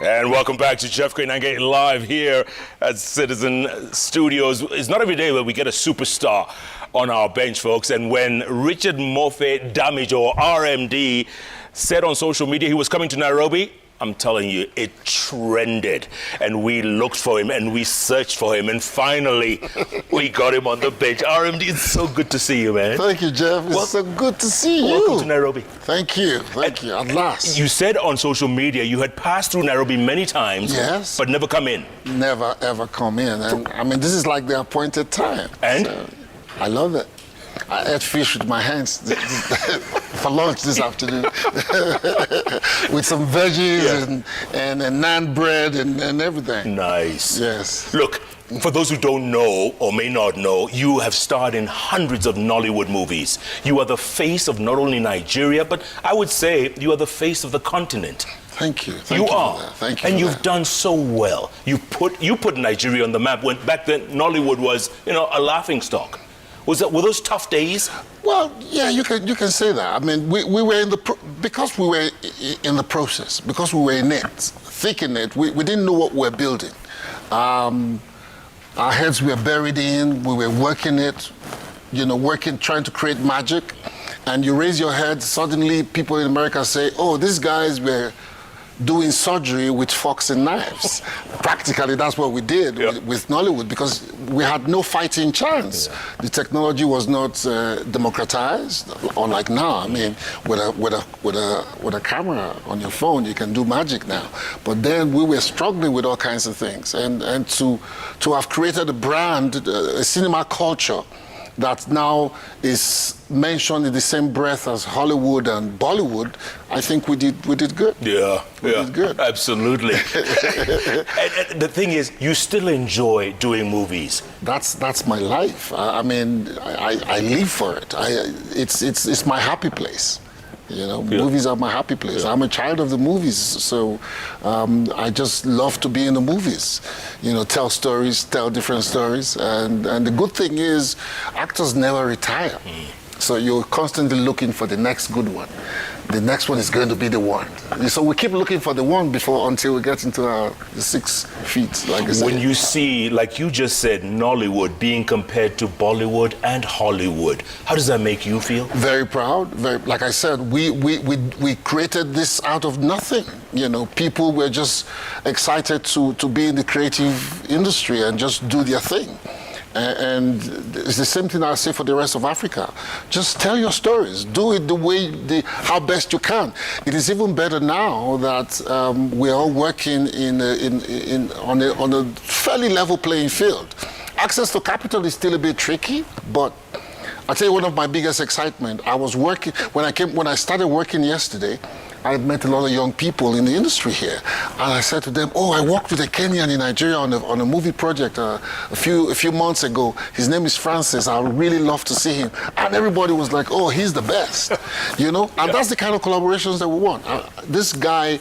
And welcome back to Jeff Koinange live here at Citizen Studios. It's not every day where we get a superstar on our bench, folks. And when Richard Mofe-Damijo, or RMD, said on social media he was coming to Nairobi, I'm telling you, it trended. And we looked for him and we searched for him. And finally, we got him on the bench. RMD, it's so good to see you, man. Thank you, Jeff. It's so good to see you. Welcome to Nairobi. Thank you. Thank you. At last. You said on social media you had passed through Nairobi many times, yes, but never come in. Never, ever come in. And I mean, this is like the appointed time. And? So, I love it. I ate fish with my hands for lunch this afternoon with some veggies and naan bread and everything. Nice. Yes. Look, for those who don't know or may not know, you have starred in hundreds of Nollywood movies. You are the face of not only Nigeria, but I would say you are the face of the continent. Thank you. You are. Thank you. And you've done so well. You put Nigeria on the map when back then Nollywood was, a laughingstock. Were those tough days? Well, yeah, you can say that. I mean, we were because we were in the process, because we were in it, thick in it. We didn't know what we were building. Our heads were buried in. We were working it, trying to create magic. And you raise your head, suddenly people in America say, "Oh, these guys were doing surgery with forks and knives." Practically, that's what we did with Nollywood, because we had no fighting chance. Yeah. The technology was not democratized, unlike now. I mean, with a camera on your phone, you can do magic now. But then we were struggling with all kinds of things, and to have created a brand, a cinema culture that now is mentioned in the same breath as Hollywood and Bollywood, I think we did good. Yeah, we did good. Absolutely. and the thing is, you still enjoy doing movies. That's my life. I mean, I live for it. It's my happy place. Movies are my happy place. I'm a child of the movies, so I just love to be in the movies. Tell stories, tell different stories, and the good thing is, actors never retire. So you're constantly looking for the next good one. The next one is going to be the one. So we keep looking for the one until we get into the 6 feet, like I said. When you see, like you just said, Nollywood being compared to Bollywood and Hollywood, how does that make you feel? Very proud. Like I said, we created this out of nothing. People were just excited to be in the creative industry and just do their thing. And it's the same thing I say for the rest of Africa. Just tell your stories. Do it how best you can. It is even better now that we're all working on a fairly level playing field. Access to capital is still a bit tricky, but I'll tell you one of my biggest excitement. I was working when I started working yesterday. I met a lot of young people in the industry here, and I said to them, "Oh, I worked with a Kenyan in Nigeria on a movie project a few months ago. His name is Francis. I would really love to see him." And everybody was like, "Oh, he's the best," And that's the kind of collaborations that we want. This guy,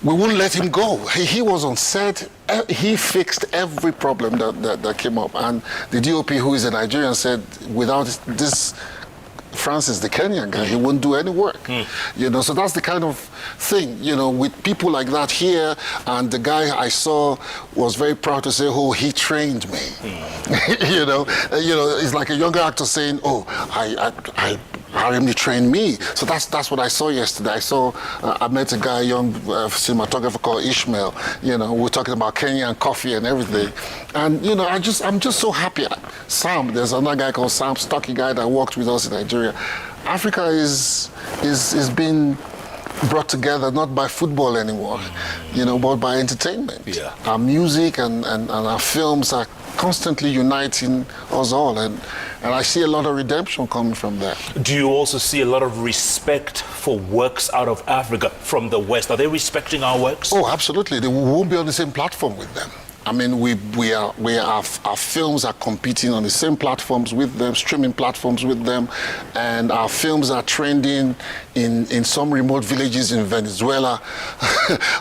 we wouldn't let him go. He was on set. He fixed every problem that came up. And the DOP, who is a Nigerian, said, without this Francis, the Kenyan guy, he wouldn't do any work. So that's the kind of thing, with people like that here. And the guy I saw was very proud to say, "Oh, he trained me." It's like a younger actor saying, "Oh, RMD trained me." So that's what I saw yesterday. I met a guy, a young cinematographer called Ishmael. We're talking about Kenyan coffee and everything. And I'm just so happy. Sam, there's another guy called Sam, stocky guy that worked with us in Nigeria. Africa is being brought together not by football anymore, but by entertainment. Yeah. Our music and our films are constantly uniting us all, and I see a lot of redemption coming from that. Do you also see a lot of respect for works out of Africa from the West? Are they respecting our works? Oh, absolutely. We won't be on the same platform with them. I mean, our films are competing on the same platforms with them, streaming platforms with them, and our films are trending in some remote villages in Venezuela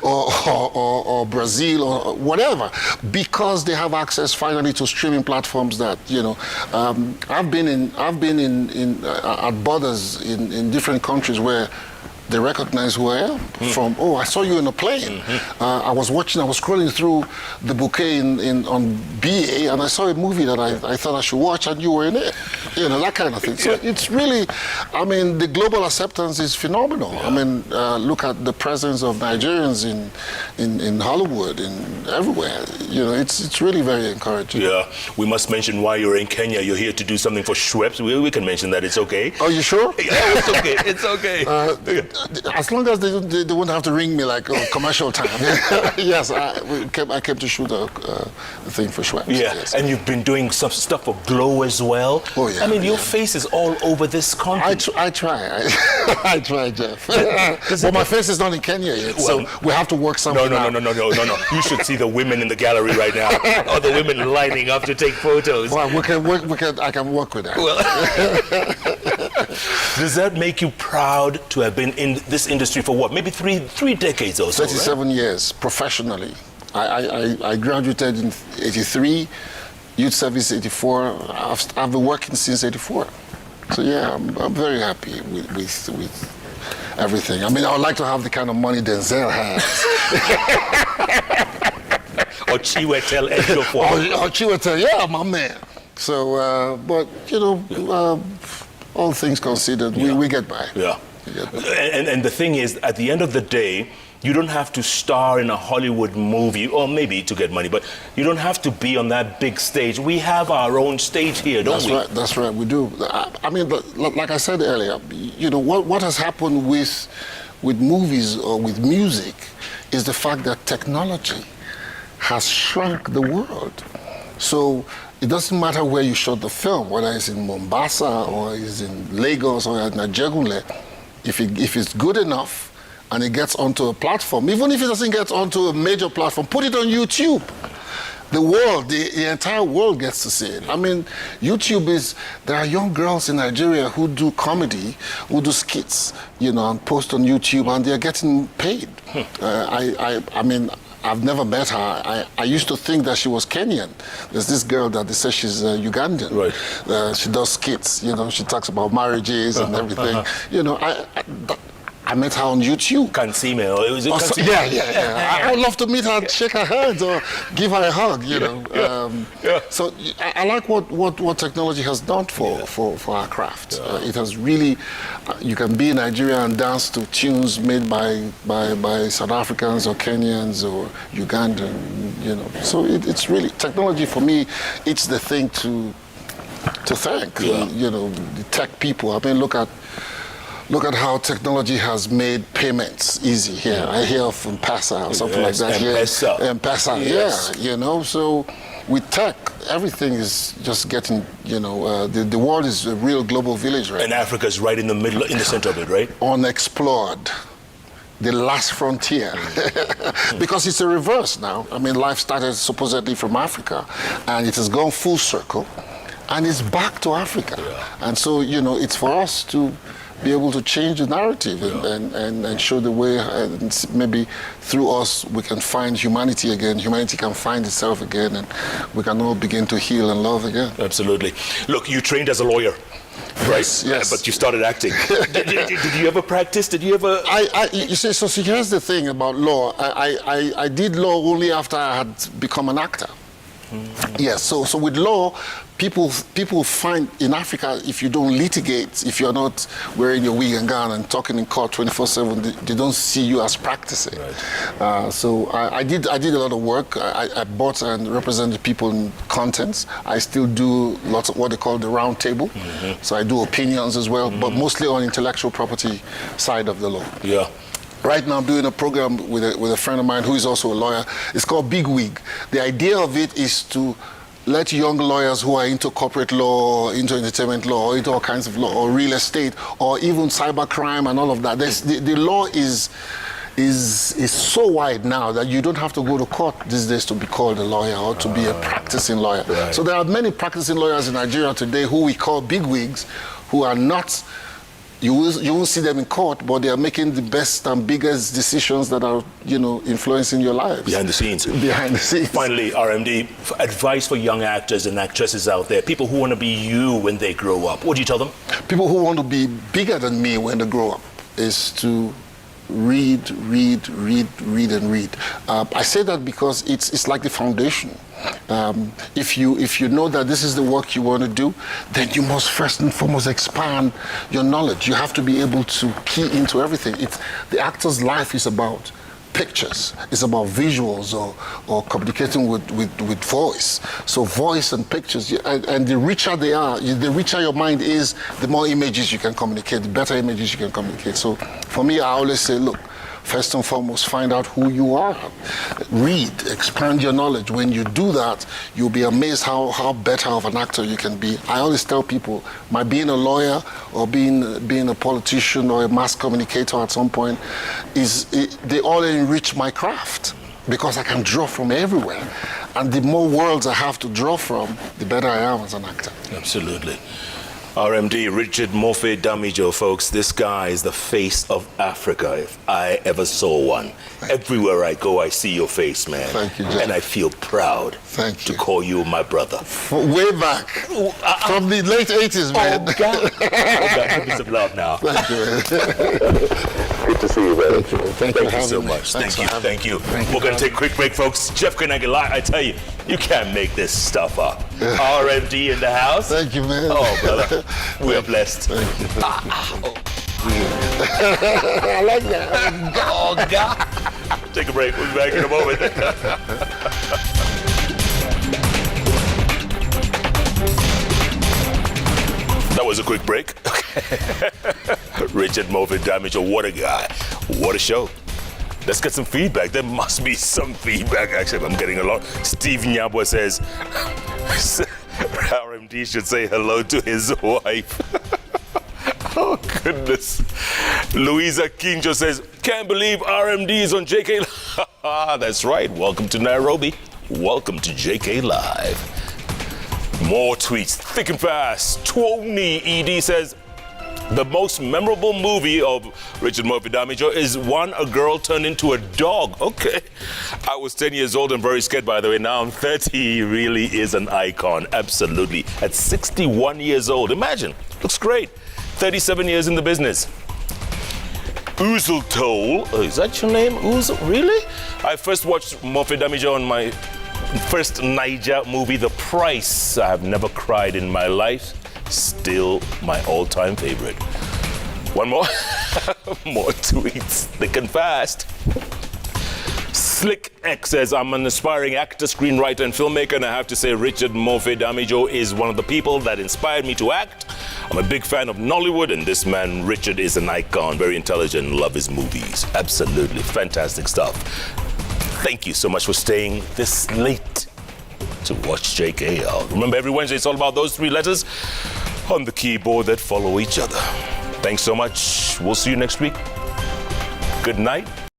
or Brazil or whatever, because they have access finally to streaming platforms that I've been at borders in different countries where they recognize who I am from, oh, I saw you in a plane. I was scrolling through the bouquet on BA, and I saw a movie that I thought I should watch, and you were in it. You know, that kind of thing. So it's really, I mean, the global acceptance is phenomenal. I mean, look at the presence of Nigerians in Hollywood and everywhere. You know, it's really very encouraging. Yeah, we must mention why you're in Kenya. You're here to do something for Schweppes. We can mention that. It's okay. Are you sure? Yeah, it's okay. It's okay. As long as they won't have to ring me like commercial time. Yes, I came to shoot a thing for Schweppes. Yeah, yes. and you've been doing some stuff for Glow as well. Oh yeah. I mean, your face is all over this content. I try. I try, Jeff. But my face is not in Kenya yet, so we have to work something out. No. You should see the women in the gallery right now. All the women lining up to take photos. Well, I can work with that. Well, does that make you proud to have been in this industry for what? Maybe three decades or so, 37 years professionally. I graduated in 83, youth service 84. I've been working since 84. So yeah, I'm very happy with everything. I mean, I would like to have the kind of money Denzel has. Or Chiwetel Ejiofor. Or Chiwetel, yeah, my man. So, but you know, all things considered, we get by. Yeah. And the thing is, at the end of the day, you don't have to star in a Hollywood movie, or maybe to get money, but you don't have to be on that big stage. We have our own stage here, don't we? That's right, we do. I mean, like I said earlier, you know, what has happened with movies or with music is the fact that technology has shrunk the world. So it doesn't matter where you shot the film, whether it's in Mombasa or it's in Lagos or in Ajegunle, if it's good enough and it gets onto a platform, even if it doesn't get onto a major platform, put it on YouTube. The world, the entire world gets to see it. I mean, YouTube there are young girls in Nigeria who do comedy, who do skits, you know, and post on YouTube, and they're getting paid. I mean, I've never met her. I used to think that she was Kenyan. There's this girl that they say she's Ugandan. Right. She does skits, you know, she talks about marriages and everything. You know, I met her on YouTube. Kansime, or was it Kansime? Yeah. I would love to meet her, shake her hand, or give her a hug, you know. So I like what technology has done for our craft. It has really, you can be in Nigeria and dance to tunes made by South Africans or Kenyans or Ugandan, you know. So it's really, technology for me, it's the thing to thank, you know, the tech people. I mean, look at how technology has made payments easy here. I hear of M-Pesa or something like that here. M-Pesa, yes. Yeah, you know. So with tech, everything is just getting, you know, the world is a real global village right And now. Africa's right in the middle, in the center of it, right? Unexplored. The last frontier. Because it's a reverse now. I mean, life started supposedly from Africa, and it has gone full circle, and it's back to Africa. And so, you know, it's for us to be able to change the narrative and show the way, and maybe through us we can find humanity again. Humanity can find itself again, and we can all begin to heal and love again. Absolutely. Look, you trained as a lawyer, right? Yes. But you started acting. did you ever practice? Did you ever? You see, so here's the thing about law. I did law only after I had become an actor. Yes, so with law, people find in Africa, if you don't litigate, if you're not wearing your wig and gown and talking in court 24/7, they don't see you as practicing. Right. So I did a lot of work. I bought and represented people in contents. I still do lots of what they call the round table. So I do opinions as well, but mostly on intellectual property side of the law. Yeah. Right now I'm doing a program with a friend of mine who is also a lawyer. It's called Big Wig. The idea of it is to let young lawyers who are into corporate law, into entertainment law, or into all kinds of law, or real estate, or even cybercrime and all of that. The law is so wide now that you don't have to go to court these days to be called a lawyer or to be a practicing lawyer. Right. So there are many practicing lawyers in Nigeria today who we call bigwigs, who are not. You won't see them in court, but they are making the best and biggest decisions that are, you know, influencing your lives. Behind the scenes. Behind the scenes. Finally, RMD, advice for young actors and actresses out there, people who want to be you when they grow up. What do you tell them? People who want to be bigger than me when they grow up. is to read, read, read, read, and read. I say that because it's like the foundation. If you know that this is the work you want to do, then you must first and foremost expand your knowledge. You have to be able to key into everything. The actor's life is about pictures, it's about visuals or communicating with voice. So voice and pictures, and the richer they are, the richer your mind is, the more images you can communicate, the better images you can communicate. So for me, I always say, look, first and foremost, find out who you are. Read, expand your knowledge. When you do that, you'll be amazed how better of an actor you can be. I always tell people, my being a lawyer or being a politician or a mass communicator at some point, they all enrich my craft because I can draw from everywhere. And the more worlds I have to draw from, the better I am as an actor. Absolutely. RMD, Richard Mofe-Damijo, folks. This guy is the face of Africa, if I ever saw one. Everywhere I go, I see your face, man. Thank you, Jeff. And I feel proud to call you my brother. Way back. From the late 80s, man. Oh, God. Oh, God. Give me some love now. Thank you, man. Good to see you, man. Thank you so much. Thank you. We're going to take a quick break, folks. Jeff Koinange live. I tell you, you can't make this stuff up. RMD in the house. Thank you, man. Oh, brother. We're blessed. Thank you. I like that. Oh, God. Take a break. We'll be back in a moment. That was a quick break. Richard Mofe-Damijo, what a guy. What a show. Let's get some feedback. There must be some feedback. Actually, I'm getting a lot. Steve Nyabwa says, RMD should say hello to his wife. Oh, goodness. Louisa Kinjo says, can't believe RMD is on JKLive. That's right. Welcome to Nairobi. Welcome to JKLive. More tweets, thick and fast. Twoney ED says, the most memorable movie of Richard Mofe-Damijo is one a girl turned into a dog. Okay. I was 10 years old and very scared, by the way. Now I'm 30. He really is an icon. Absolutely. At 61 years old. Imagine. Looks great. 37 years in the business. Uzul Toll. Oh, is that your name? Uzul? Really? I first watched Mofe-Damijo on my first Niger movie, The Price. I have never cried in my life. Still my all-time favorite. One more. More tweets. Thick and fast. Slick X says, I'm an aspiring actor, screenwriter, and filmmaker, and I have to say Richard Mofe-Damijo is one of the people that inspired me to act. I'm a big fan of Nollywood, and this man, Richard, is an icon, very intelligent, and love his movies. Absolutely fantastic stuff. Thank you so much for staying this late to watch JKL. Remember, every Wednesday, it's all about those three letters on the keyboard that follow each other. Thanks so much. We'll see you next week. Good night.